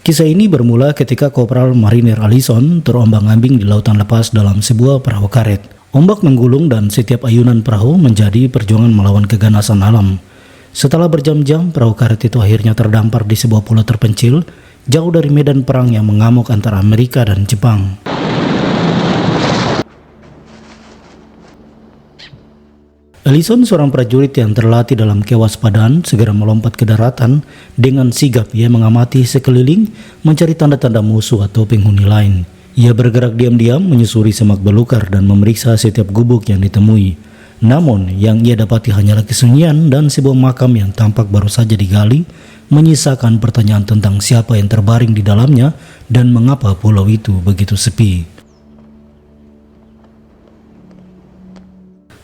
Kisah ini bermula ketika Kopral Marinir Allison terombang-ambing di lautan lepas dalam sebuah perahu karet. Ombak menggulung dan setiap ayunan perahu menjadi perjuangan melawan keganasan alam. Setelah berjam-jam, perahu karet itu akhirnya terdampar di sebuah pulau terpencil, jauh dari medan perang yang mengamuk antara Amerika dan Jepang. Allison, seorang prajurit yang terlatih dalam kewaspadaan, segera melompat ke daratan. Dengan sigap ia mengamati sekeliling, mencari tanda-tanda musuh atau penghuni lain. Ia bergerak diam-diam menyusuri semak belukar dan memeriksa setiap gubuk yang ditemui. Namun yang ia dapati hanyalah kesunyian dan sebuah makam yang tampak baru saja digali, menyisakan pertanyaan tentang siapa yang terbaring di dalamnya dan mengapa pulau itu begitu sepi.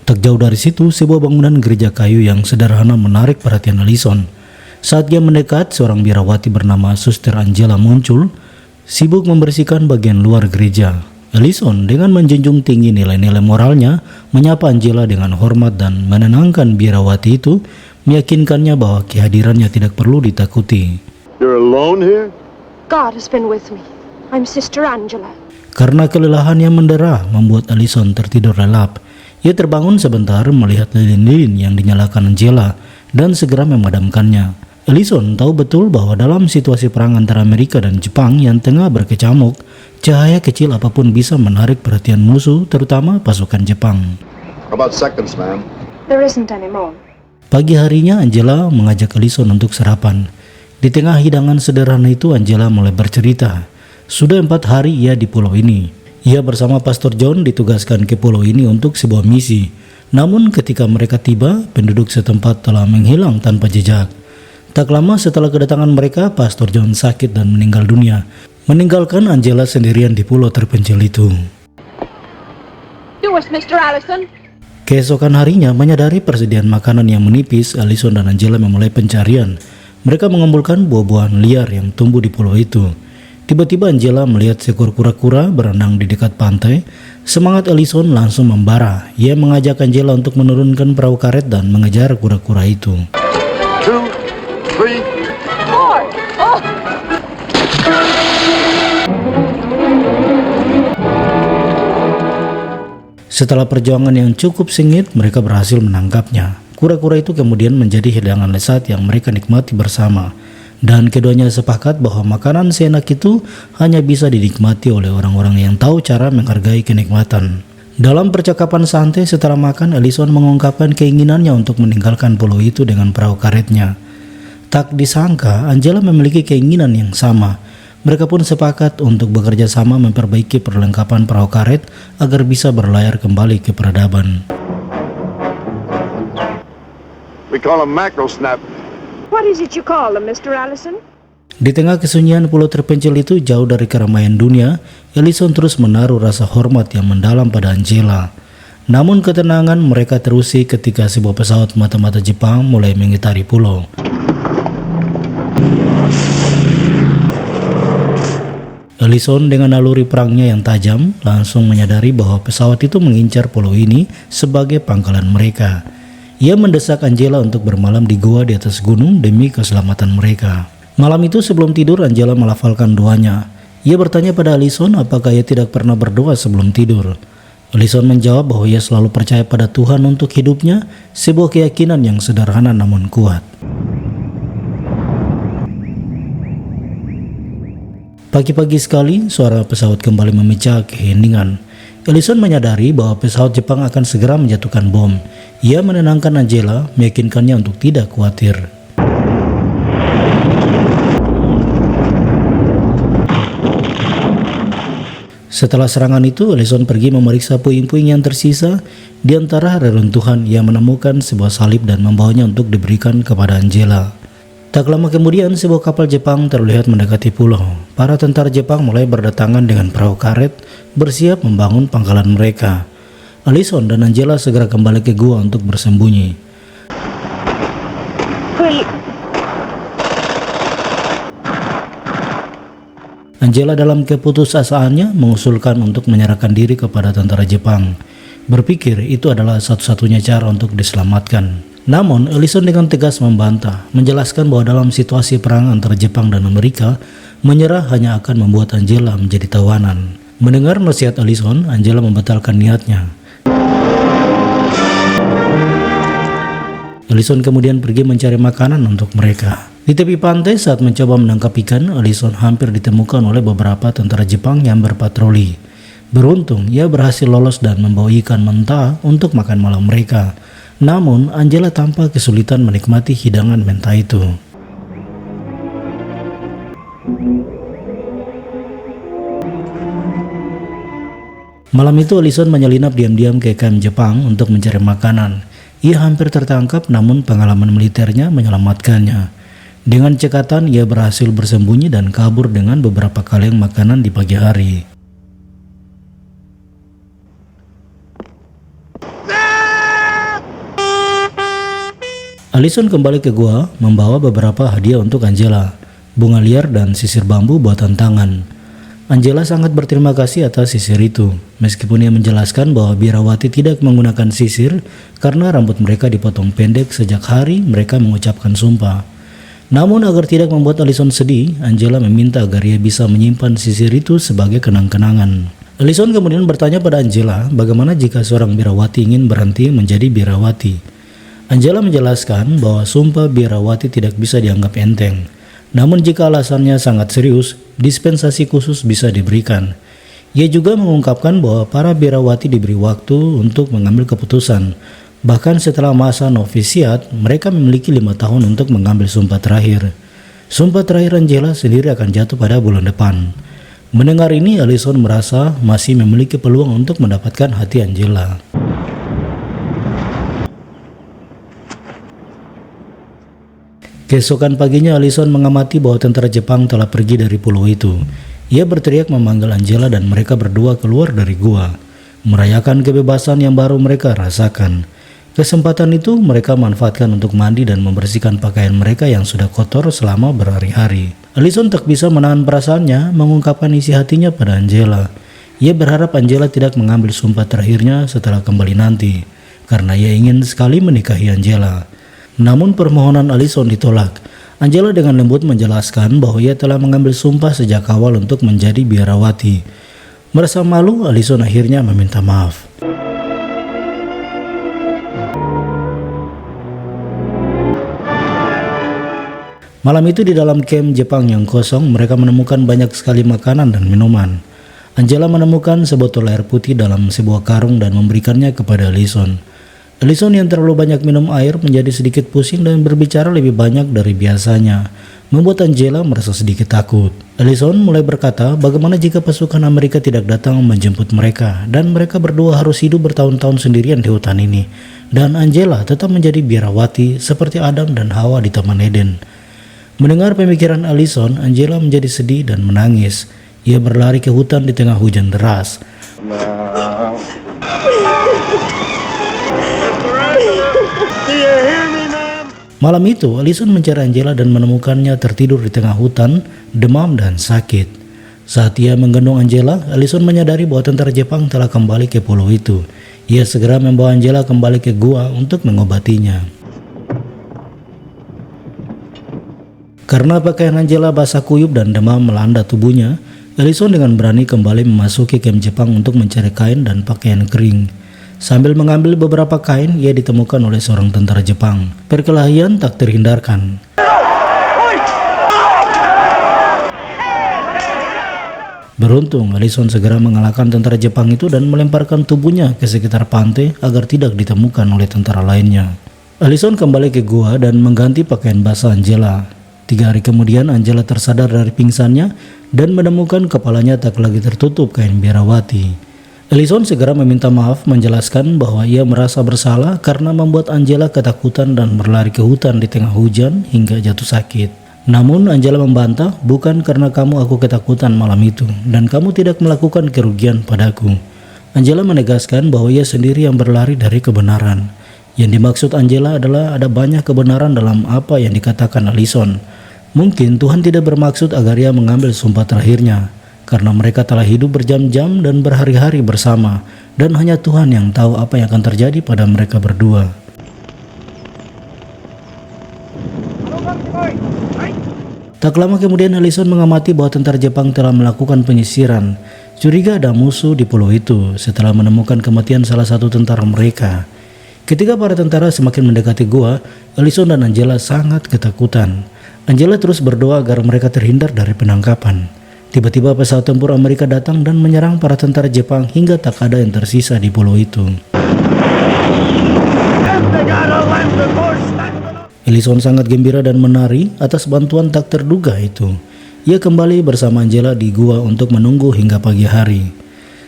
Tak jauh dari situ, sebuah bangunan gereja kayu yang sederhana menarik perhatian Allison. Saat dia mendekat, seorang biarawati bernama Suster Angela muncul, sibuk membersihkan bagian luar gereja. Allison dengan menjunjung tinggi nilai-nilai moralnya, menyapa Angela dengan hormat dan menenangkan biarawati itu, meyakinkannya bahwa kehadirannya tidak perlu ditakuti. You're alone here? God has been with me. I'm Sister Angela. Karena kelelahan yang mendera membuat Allison tertidur lelap. Ia terbangun sebentar melihat lilin-lilin yang dinyalakan Angela dan segera memadamkannya. Allison tahu betul bahwa dalam situasi perang antara Amerika dan Jepang yang tengah berkecamuk, cahaya kecil apapun bisa menarik perhatian musuh, terutama pasukan Jepang. How about seconds, ma'am? There isn't any more. Pagi harinya Angela mengajak Allison untuk sarapan. Di tengah hidangan sederhana itu Angela mulai bercerita. Sudah 4 hari ia di pulau ini. Ia bersama Pastor John ditugaskan ke pulau ini untuk sebuah misi. Namun ketika mereka tiba, penduduk setempat telah menghilang tanpa jejak. Tak lama setelah kedatangan mereka, Pastor John sakit dan meninggal dunia, meninggalkan Angela sendirian di pulau terpencil itu. You was Mr. Allison? Keesokan harinya, menyadari persediaan makanan yang menipis, Allison dan Angela memulai pencarian. Mereka mengumpulkan buah-buahan liar yang tumbuh di pulau itu. Tiba-tiba Angela melihat seekor kura-kura berenang di dekat pantai. Semangat Allison langsung membara. Ia mengajak Angela untuk menurunkan perahu karet dan mengejar kura-kura itu. 2, 3. 4. Oh! Setelah perjuangan yang cukup sengit, mereka berhasil menangkapnya. Kura-kura itu kemudian menjadi hidangan lezat yang mereka nikmati bersama. Dan keduanya sepakat bahwa makanan seenak itu hanya bisa dinikmati oleh orang-orang yang tahu cara menghargai kenikmatan. Dalam percakapan santai setelah makan, Allison mengungkapkan keinginannya untuk meninggalkan pulau itu dengan perahu karetnya. Tak disangka, Angela memiliki keinginan yang sama. Mereka pun sepakat untuk bekerja sama memperbaiki perlengkapan perahu karet agar bisa berlayar kembali ke peradaban. We call them mackerel snap. What is it you call them, Mr. Allison? Di tengah kesunyian pulau terpencil itu jauh dari keramaian dunia, Allison terus menaruh rasa hormat yang mendalam pada Angela. Namun ketenangan mereka terusik ketika sebuah pesawat mata-mata Jepang mulai mengitari pulau. Allison dengan naluri perangnya yang tajam langsung menyadari bahwa pesawat itu mengincar pulau ini sebagai pangkalan mereka. Ia mendesak Angela untuk bermalam di gua di atas gunung demi keselamatan mereka. Malam itu sebelum tidur, Angela melafalkan doanya. Ia bertanya pada Allison apakah ia tidak pernah berdoa sebelum tidur. Allison menjawab bahwa ia selalu percaya pada Tuhan untuk hidupnya, sebuah keyakinan yang sederhana namun kuat. Pagi-pagi sekali, suara pesawat kembali memecah keheningan. Allison menyadari bahwa pesawat Jepang akan segera menjatuhkan bom. Ia menenangkan Angela, meyakinkannya untuk tidak khawatir. Setelah serangan itu, Allison pergi memeriksa puing-puing yang tersisa. Di antara reruntuhan, ia menemukan sebuah salib dan membawanya untuk diberikan kepada Angela. Tak lama kemudian, sebuah kapal Jepang terlihat mendekati pulau. Para tentara Jepang mulai berdatangan dengan perahu karet, bersiap membangun pangkalan mereka. Allison dan Angela segera kembali ke gua untuk bersembunyi. Angela dalam keputusasaannya mengusulkan untuk menyerahkan diri kepada tentara Jepang. Berpikir itu adalah satu-satunya cara untuk diselamatkan. Namun, Allison dengan tegas membantah, menjelaskan bahwa dalam situasi perang antara Jepang dan Amerika, Menyerah hanya akan membuat Angela menjadi tawanan. Mendengar nasihat Allison, Angela membatalkan niatnya. Allison kemudian pergi mencari makanan untuk mereka. Di tepi pantai saat mencoba menangkap ikan, Allison hampir ditemukan oleh beberapa tentara Jepang yang berpatroli. Beruntung, ia berhasil lolos dan membawa ikan mentah untuk makan malam mereka. Namun, Angela tampak kesulitan menikmati hidangan mentah itu. Malam itu Allison menyelinap diam-diam ke kamp Jepang untuk mencari makanan. Ia hampir tertangkap, namun pengalaman militernya menyelamatkannya. Dengan cekatan ia berhasil bersembunyi dan kabur dengan beberapa kaleng makanan di pagi hari. Allison kembali ke gua membawa beberapa hadiah untuk Angela, bunga liar dan sisir bambu buatan tangan. Angela sangat berterima kasih atas sisir itu, meskipun ia menjelaskan bahwa biarawati tidak menggunakan sisir karena rambut mereka dipotong pendek sejak hari mereka mengucapkan sumpah. Namun agar tidak membuat Allison sedih, Angela meminta agar ia bisa menyimpan sisir itu sebagai kenang-kenangan. Allison kemudian bertanya pada Angela bagaimana jika seorang biarawati ingin berhenti menjadi biarawati. Angela menjelaskan bahwa sumpah biarawati tidak bisa dianggap enteng. Namun jika alasannya sangat serius, dispensasi khusus bisa diberikan. Ia juga mengungkapkan bahwa para biarawati diberi waktu untuk mengambil keputusan. Bahkan setelah masa novisiat, mereka memiliki 5 tahun untuk mengambil sumpah terakhir. Sumpah terakhir Angela sendiri akan jatuh pada bulan depan. Mendengar ini, Allison merasa masih memiliki peluang untuk mendapatkan hati Angela. Keesokan paginya Allison mengamati bahwa tentara Jepang telah pergi dari pulau itu. Ia berteriak memanggil Angela dan mereka berdua keluar dari gua, merayakan kebebasan yang baru mereka rasakan. Kesempatan itu mereka manfaatkan untuk mandi dan membersihkan pakaian mereka yang sudah kotor selama berhari-hari. Allison tak bisa menahan perasaannya mengungkapkan isi hatinya pada Angela. Ia berharap Angela tidak mengambil sumpah terakhirnya setelah kembali nanti, karena ia ingin sekali menikahi Angela. Namun permohonan Allison ditolak. Angela dengan lembut menjelaskan bahwa ia telah mengambil sumpah sejak awal untuk menjadi biarawati. Merasa malu, Allison akhirnya meminta maaf. Malam itu di dalam kamp Jepang yang kosong, mereka menemukan banyak sekali makanan dan minuman. Angela menemukan sebotol air putih dalam sebuah karung dan memberikannya kepada Allison. Allison yang terlalu banyak minum air menjadi sedikit pusing dan berbicara lebih banyak dari biasanya, membuat Angela merasa sedikit takut. Allison mulai berkata bagaimana jika pasukan Amerika tidak datang menjemput mereka dan mereka berdua harus hidup bertahun-tahun sendirian di hutan ini, dan Angela tetap menjadi biarawati seperti Adam dan Hawa di Taman Eden. Mendengar pemikiran Allison, Angela menjadi sedih dan menangis. Ia berlari ke hutan di tengah hujan deras. Malam itu, Allison mencari Angela dan menemukannya tertidur di tengah hutan, demam dan sakit. Saat ia menggendong Angela, Allison menyadari bahwa tentara Jepang telah kembali ke pulau itu. Ia segera membawa Angela kembali ke gua untuk mengobatinya. Karena pakaian Angela basah kuyup dan demam melanda tubuhnya, Allison dengan berani kembali memasuki kamp Jepang untuk mencari kain dan pakaian kering. Sambil mengambil beberapa kain, ia ditemukan oleh seorang tentara Jepang. Perkelahian tak terhindarkan. Beruntung, Allison segera mengalahkan tentara Jepang itu dan melemparkan tubuhnya ke sekitar pantai agar tidak ditemukan oleh tentara lainnya. Allison kembali ke gua dan mengganti pakaian basah Angela. 3 hari kemudian, Angela tersadar dari pingsannya dan menemukan kepalanya tak lagi tertutup kain biarawati. Allison segera meminta maaf, menjelaskan bahwa ia merasa bersalah karena membuat Angela ketakutan dan berlari ke hutan di tengah hujan hingga jatuh sakit. Namun Angela membantah, bukan karena kamu aku ketakutan malam itu dan kamu tidak melakukan kerugian padaku. Angela menegaskan bahwa ia sendiri yang berlari dari kebenaran. Yang dimaksud Angela adalah ada banyak kebenaran dalam apa yang dikatakan Allison. Mungkin Tuhan tidak bermaksud agar ia mengambil sumpah terakhirnya, karena mereka telah hidup berjam-jam dan berhari-hari bersama, dan hanya Tuhan yang tahu apa yang akan terjadi pada mereka berdua. Tak lama kemudian Ellison mengamati bahwa tentara Jepang telah melakukan penyisiran. Curiga ada musuh di pulau itu setelah menemukan kematian salah satu tentara mereka. Ketika para tentara semakin mendekati gua, Ellison dan Angela sangat ketakutan. Angela terus berdoa agar mereka terhindar dari penangkapan. Tiba-tiba pesawat tempur Amerika datang dan menyerang para tentara Jepang hingga tak ada yang tersisa di pulau itu. Ellison sangat gembira dan menari atas bantuan tak terduga itu. Ia kembali bersama Angela di gua untuk menunggu hingga pagi hari.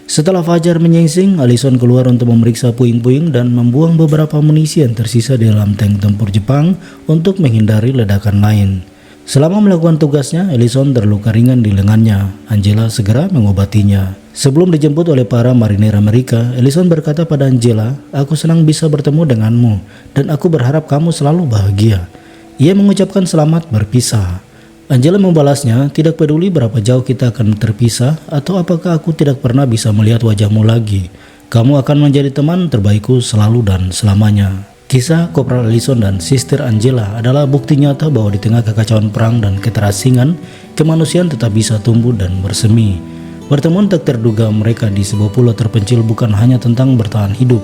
Setelah fajar menyingsing, Ellison keluar untuk memeriksa puing-puing dan membuang beberapa amunisi yang tersisa di dalam tank tempur Jepang untuk menghindari ledakan lain. Selama melakukan tugasnya, Ellison terluka ringan di lengannya. Angela segera mengobatinya. Sebelum dijemput oleh para marinir Amerika, Ellison berkata pada Angela, "Aku senang bisa bertemu denganmu, dan aku berharap kamu selalu bahagia." Ia mengucapkan selamat berpisah. Angela membalasnya, "Tidak peduli berapa jauh kita akan terpisah, atau apakah aku tidak pernah bisa melihat wajahmu lagi. Kamu akan menjadi teman terbaikku selalu dan selamanya." Kisah Kopral Ellison dan Sister Angela adalah bukti nyata bahwa di tengah kekacauan perang dan keterasingan, kemanusiaan tetap bisa tumbuh dan bersemi. Pertemuan tak terduga mereka di sebuah pulau terpencil bukan hanya tentang bertahan hidup,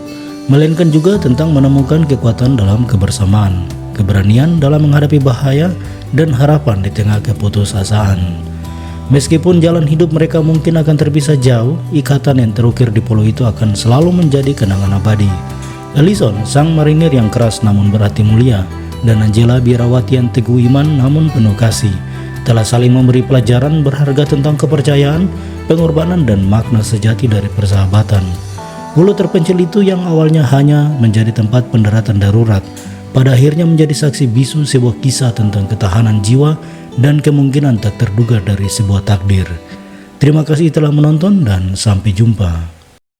melainkan juga tentang menemukan kekuatan dalam kebersamaan, keberanian dalam menghadapi bahaya, dan harapan di tengah keputusasaan. Meskipun jalan hidup mereka mungkin akan terpisah jauh, ikatan yang terukir di pulau itu akan selalu menjadi kenangan abadi. Ellison, sang marinir yang keras namun berhati mulia, dan Angela, biarawati yang teguh iman namun penuh kasih, telah saling memberi pelajaran berharga tentang kepercayaan, pengorbanan, dan makna sejati dari persahabatan. Pulau terpencil itu yang awalnya hanya menjadi tempat pendaratan darurat, pada akhirnya menjadi saksi bisu sebuah kisah tentang ketahanan jiwa dan kemungkinan tak terduga dari sebuah takdir. Terima kasih telah menonton dan sampai jumpa.